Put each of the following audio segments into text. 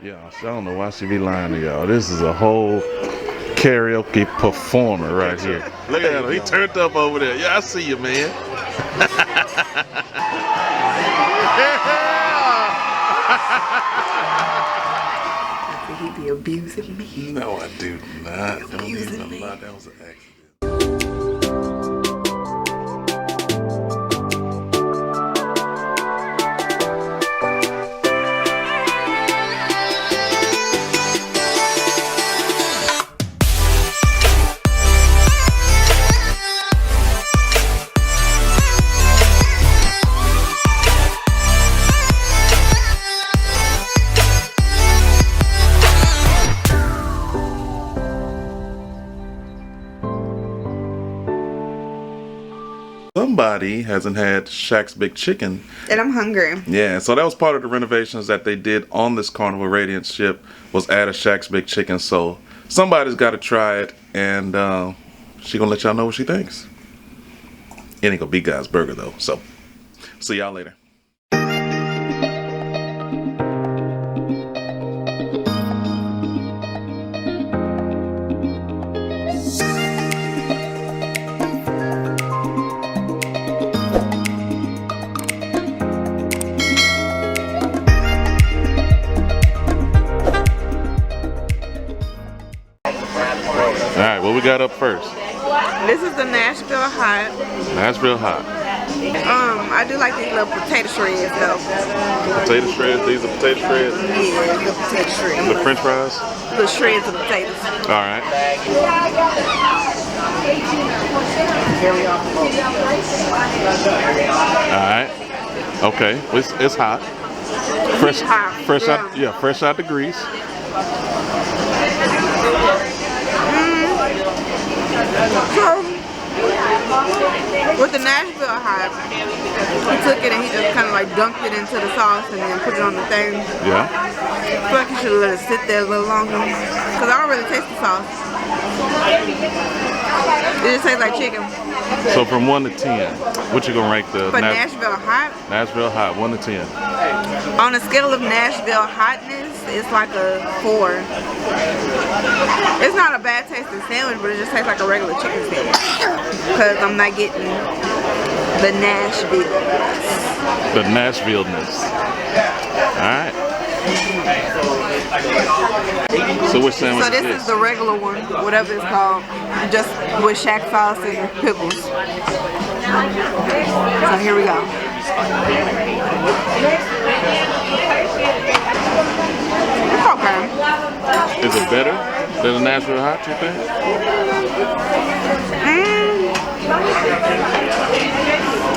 Yeah, I don't know why she be lying to y'all. This is a whole karaoke performer right here. Look at him. He turned up over there. Yeah, I see you, man. He be abusing me. No, I do not. Don't even lie. That was an accident. Somebody hasn't had Shaq's Big Chicken. And I'm hungry. Yeah, so that was part of the renovations that they did on this Carnival Radiance ship, was add a Shaq's Big Chicken. So somebody's got to try it, and she gonna let y'all know what she thinks. It ain't gonna be Guy's Burger though. So see y'all later. Alright, what we got up first? This is the Nashville Hot. Nashville Hot. I do like these little potato shreds though. Potato shreds? These are potato shreds? Yeah, the potato shreds. The French fries? The shreds of potatoes. Alright. Alright. Okay. It's hot. Fresh fresh out the grease. So, with the Nashville Hot, he took it and he just kind of like dunked it into the sauce and then put it on the thing. Yeah. I feel like you should let it sit there a little longer because I don't really taste the sauce. It just tastes like chicken. So from 1 to 10, what you gonna rank the Nashville Hot? Nashville Hot, 1 to 10. On a scale of Nashville hotness, it's like a 4. It's not a bad tasting sandwich, but it just tastes like a regular chicken sandwich. Because I'm not getting the Nashville-ness. The Nashville-ness. Alright. So which sandwich is this? So this is the regular one, whatever it's called, just with Shaq sauce and pickles. So here we go. It's okay. Is it better than the Nashville Hot, you think?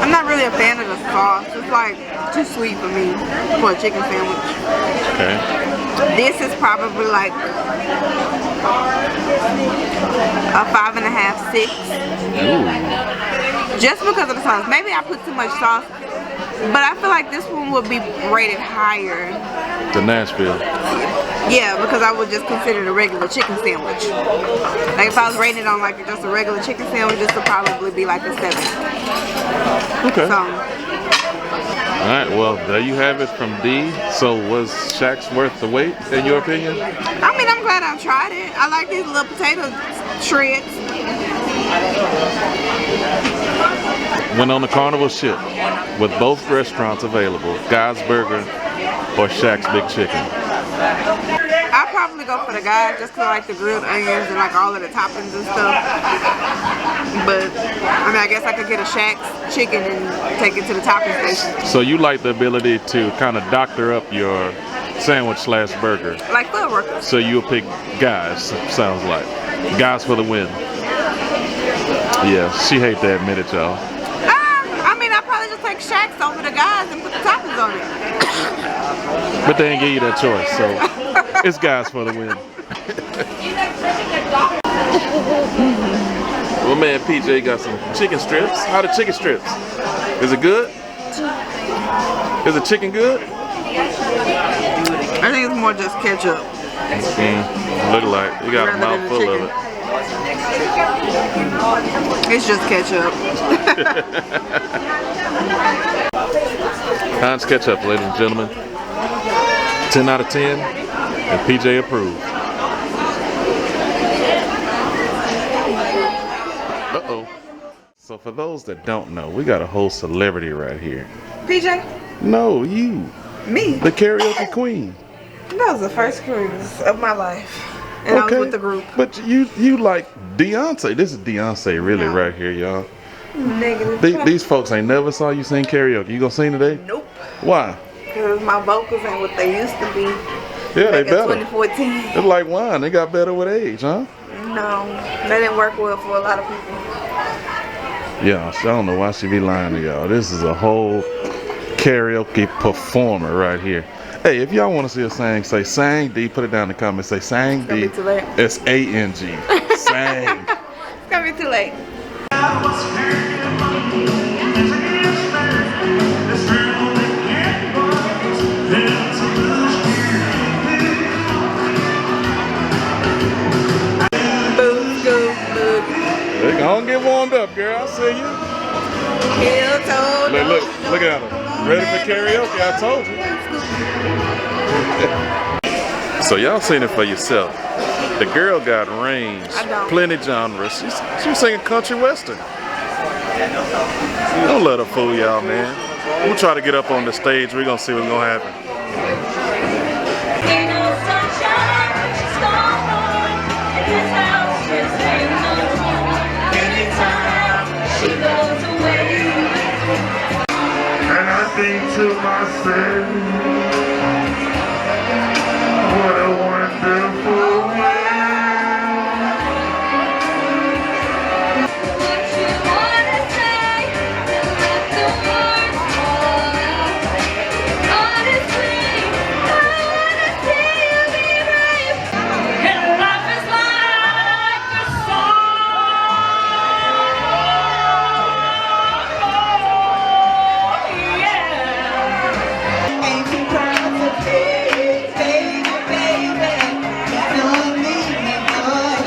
I'm not really a fan of the sauce. It's like too sweet for me for a chicken sandwich. Okay. This is probably like a 5.5, 6. Ooh. Just because of the sauce. Maybe I put too much sauce, but I feel like this one would be rated higher. The Nashville. Yeah, because I would just consider it a regular chicken sandwich. Like if I was rating it on like just a regular chicken sandwich, this would probably be like a 7. Okay. So, alright, well, there you have it from D. So was Shaq's worth the wait, in your opinion? I mean, I'm glad I tried it. I like these little potato shreds. When on the Carnival ship, with both restaurants available, Guy's Burger or Shaq's Big Chicken? I'd probably go for the Guys just because I like the grilled onions and like all of the toppings and stuff. But, I mean, I guess I could get a Shaq's chicken and take it to the topping station. So you like the ability to kind of doctor up your sandwich slash burger? Like food workers. So you'll pick Guys, sounds like. Guys for the win. Yeah, she hate to admit it, y'all. I mean, I'd probably just take Shaq's over the Guys and put the toppings on it. But they didn't give you that choice, so it's Guys for the win. Well, man, PJ got some chicken strips. How the chicken strips? Is it good? Is the chicken good? I think it's more just ketchup. Look like you got a mouthful of it. It's just ketchup. Heinz ketchup, ladies and gentlemen. 10 out of 10. And PJ approved. Uh-oh. So for those that don't know, we got a whole celebrity right here. PJ? No, you. Me? The karaoke queen. That was the first cruise of my life. And I was with the group. But you like Beyonce. This is Beyonce really right here, y'all. Negative. These folks ain't never saw you sing karaoke. You gonna sing today? Nope. Why? Because my vocals ain't what they used to be. Yeah, they better. 2014. It's like wine. They got better with age, huh? No, that didn't work well for a lot of people. Yeah, I don't know why she be lying to y'all. This is a whole karaoke performer right here. Hey, if y'all want to see her sing, say Sang D. Put it down in the comments. Say Sang D. It's gonna be too late. It's A-N-G. Sang. It's gonna be too late. They gonna get warmed up, girl. I see you. Look at her. Ready for karaoke? I told you. So y'all seen it for yourself. The girl got range, plenty genres. She was singing country western. Don't let her fool y'all, man. We'll try to get up on the stage. We're gonna see what's gonna happen. And I think to myself, what a wonderful world. What you wanna say, let the words fall out. Honestly, I wanna see you be brave. And life is like a song. Yeah. Ain't too proud to be, baby, baby. Don't leave me, boy.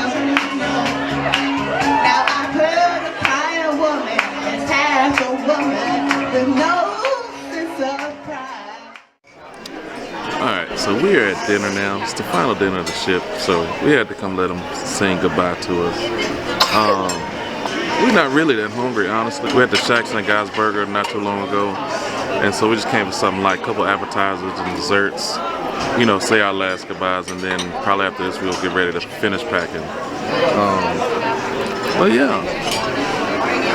Now I've heard a kind of woman is half a woman with no sense of pride. Alright, so we are at dinner now. It's the final dinner of the ship, so we had to come let them sing goodbye to us. We're not really that hungry, honestly. We had the Shacks and the Guys Burger not too long ago, and so we just came for something like a couple appetizers and desserts. You know, say our last goodbyes, and then probably after this we'll get ready to finish packing. But yeah,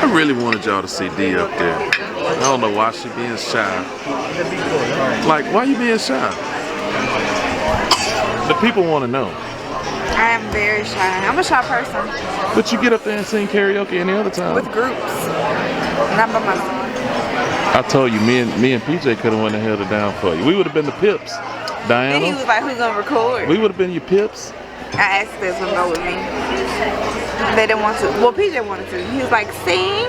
I really wanted y'all to see D up there. I don't know why she being shy. Like, why you being shy? The people want to know. I am very shy. I'm a shy person. But you get up there and sing karaoke any other time. With groups. Not by myself. I told you, me and PJ could have went and held it down for you. We would have been the Pips, Then he Diana. was like, who's gonna record? We would have been your Pips. I asked them to go with me. They didn't want to. Well, PJ wanted to. He was like, sing.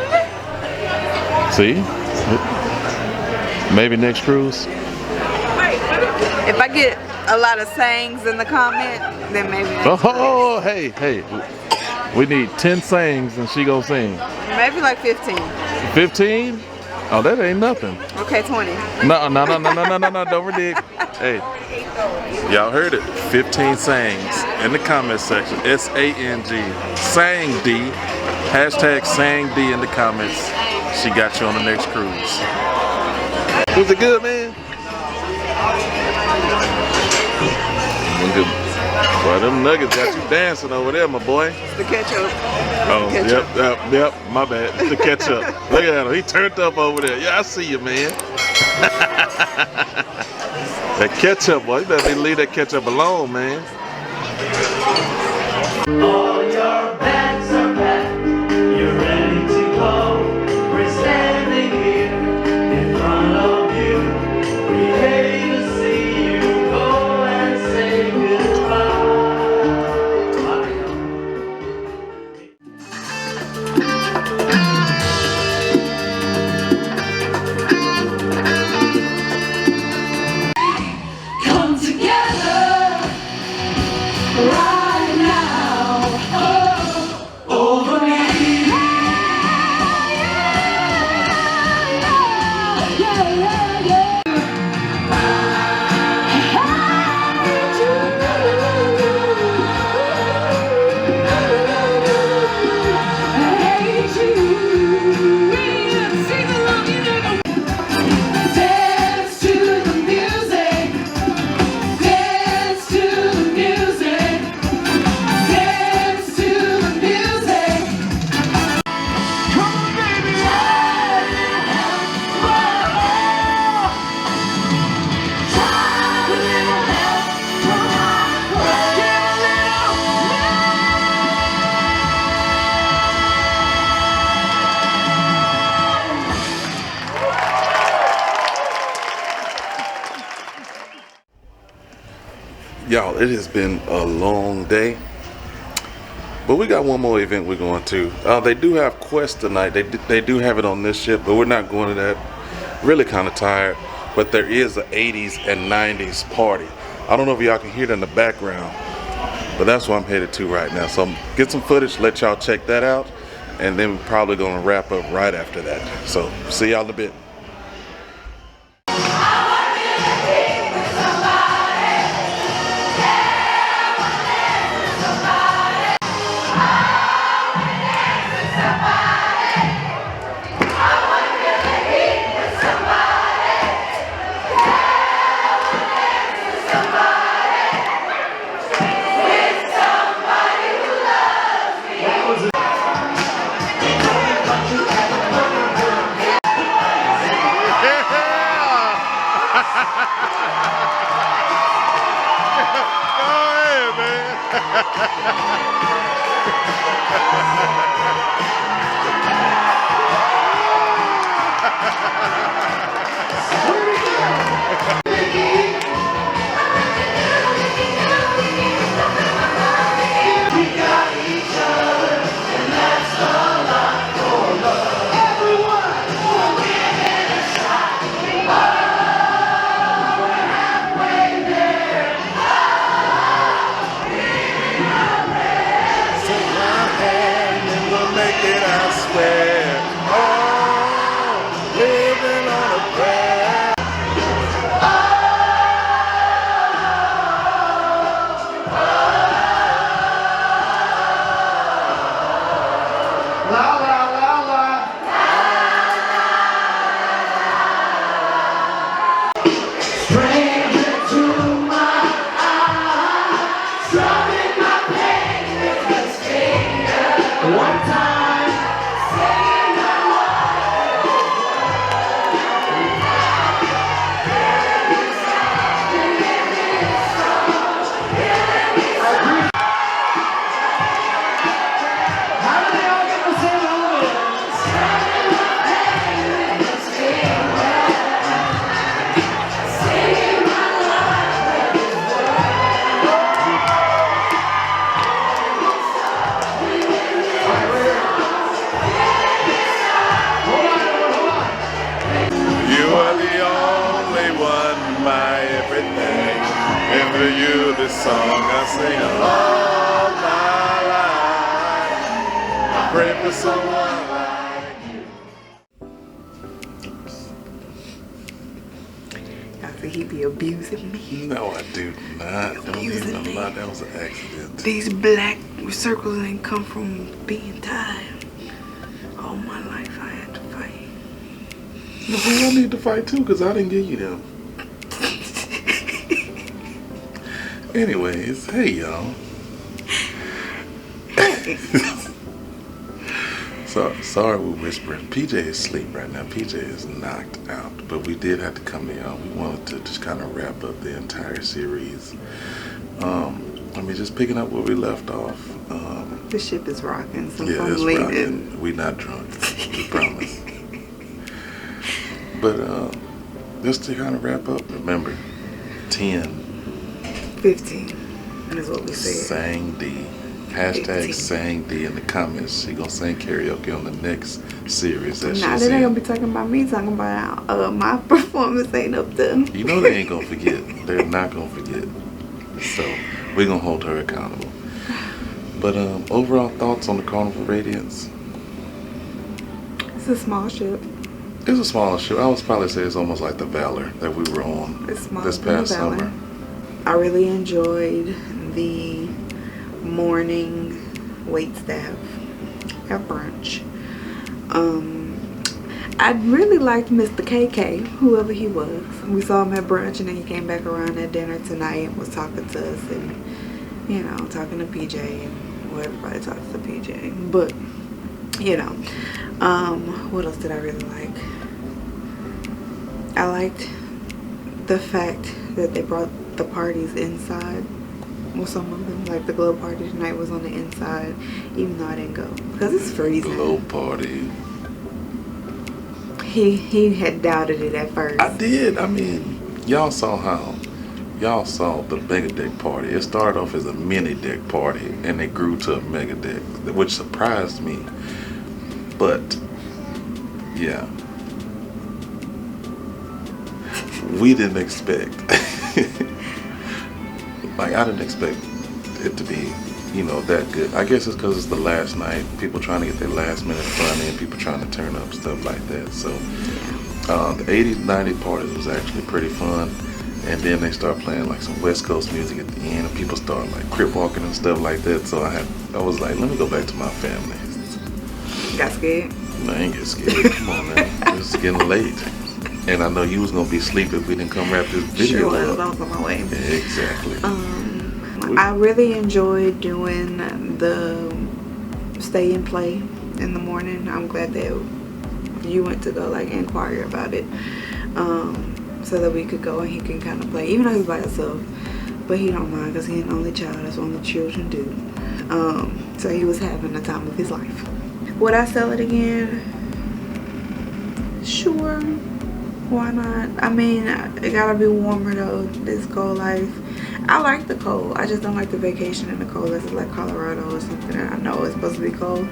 See? Maybe next cruise. If I get a lot of sayings in the comment, then maybe next Oh, hey. We need 10 sayings and she gonna sing. maybe like 15. 15? Oh, that ain't nothing. Okay, 20. No, don't renege. Hey, y'all heard it. 15 sayings in the comment section. S-A-N-G. Sang D. Hashtag Sang D in the comments. She got you on the next cruise. Was it good, man? Boy, them nuggets got you dancing over there, my boy. The ketchup. Oh, Ketchup. yep, my bad. The ketchup. Look at him, he turned up over there. Yeah, I see you, man. That ketchup, boy, you better leave that ketchup alone, man. All your bags are packed, you're ready to go. We're standing here in front of you. We hate to see you go and say goodbye. Come together right now. Y'all, it has been a long day. But we got one more event we're going to. They do have Quest tonight. They do have it on this ship, but we're not going to that. Really kind of tired. But there is an 80s and 90s party. I don't know if y'all can hear it in the background, but that's where I'm headed to right now. So get some footage, let y'all check that out, and then we're probably going to wrap up right after that. So see y'all in a bit. This song I sing all my life. I pray for someone like you. I think he be abusing me. No, I do not. Don't even lie. That was an accident. These black circles ain't come from being tied. All my life I had to fight. No, I need to fight too, because I didn't give you them. Anyways, hey y'all. Sorry we're whispering. PJ is asleep right now. PJ is knocked out. But we did have to come to y'all. We wanted to just kind of wrap up the entire series. Just picking up where we left off. The ship is rocking, so Yeah, I'm it's leaving. rocking. We not drunk. We promise. But just to kind of wrap up, remember, 10. 15 is what we said. Sang D. Hashtag 15. sang D in the comments. She gonna sing karaoke on the next series that Nah, she's they ain't gonna in. be talking about me, talking about my performance ain't up there. You know they ain't gonna forget. They're not gonna forget. So we're gonna hold her accountable. But overall thoughts on the Carnival Radiance? It's a small ship. It's a small ship. I would probably say it's almost like the Valor that we were on It's smaller this than the past Valor. summer. I really enjoyed the morning wait staff at brunch. I really liked Mr. KK, whoever he was. We saw him at brunch and then he came back around at dinner tonight and was talking to us and, you know, talking to PJ and well, everybody talks to PJ. But, you know, what else did I really like? I liked the fact that they brought the parties inside. Well, some of them, like the glow party tonight was on the inside, even though I didn't go because it's freezing. Glow party. He had doubted it at first. I did. I mean, y'all saw how y'all saw the mega deck party. It started off as a mini deck party and it grew to a mega deck, which surprised me. But yeah, we didn't expect. Like, I didn't expect it to be, you know, that good. I guess it's because it's the last night. People trying to get their last minute fun in. People trying to turn up, stuff like that. So the 80s, 90s parties was actually pretty fun. And then they start playing like some West Coast music at the end, and people start like crip walking and stuff like that. So I was like, let me go back to my family. Got scared? No, I ain't get scared. Come on, man. It's getting late. And I know you was gonna be asleep if we didn't come wrap this video Sure was. up. I was on my way. Exactly. I really enjoyed doing the stay and play in the morning. I'm glad that you went to go like inquire about it, so that we could go and he can kind of play, even though he's by himself. But he don't mind because he's an only child. That's what only children do. So he was having the time of his life. Would I sell it again? Sure. Why not? I mean, it gotta be warmer though, this cold life. I like the cold. I just don't like the vacation in the cold. This is like Colorado or something. I know it's supposed to be cold,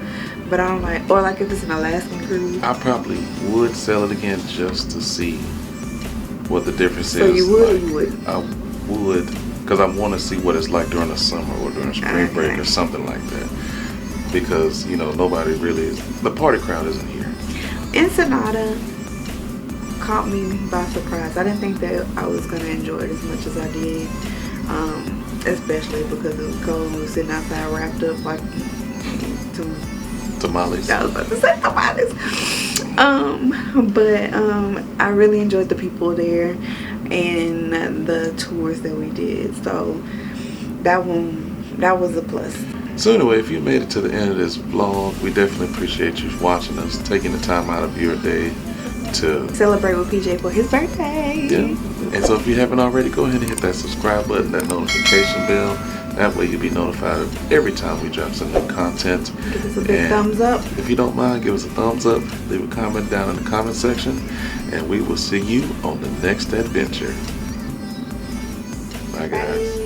but I don't like, or like if it's an Alaskan cruise. I probably would sell it again just to see what the difference is. So you would, like, or you wouldn't? I would, because I want to see what it's like during the summer or during spring break Okay. or something like that. Because, you know, nobody really is, the party crowd isn't here. Ensenada caught me by surprise. I didn't think that I was gonna enjoy it as much as I did, especially because it was cold. We were sitting outside wrapped up like Tamales. I was about to say tamales. But I really enjoyed the people there and the tours that we did. So that was a plus. So anyway, if you made it to the end of this vlog, we definitely appreciate you watching us, taking the time out of your day to Celebrate with PJ for his birthday. yeah. And so if you haven't already, go ahead and hit that subscribe button, that notification bell. That way you'll be notified of every time we drop some new content. Give us a big And thumbs up. if you don't mind, give us a thumbs up, leave a comment down in the comment section, and we will see you on the next adventure. Bye guys. Bye.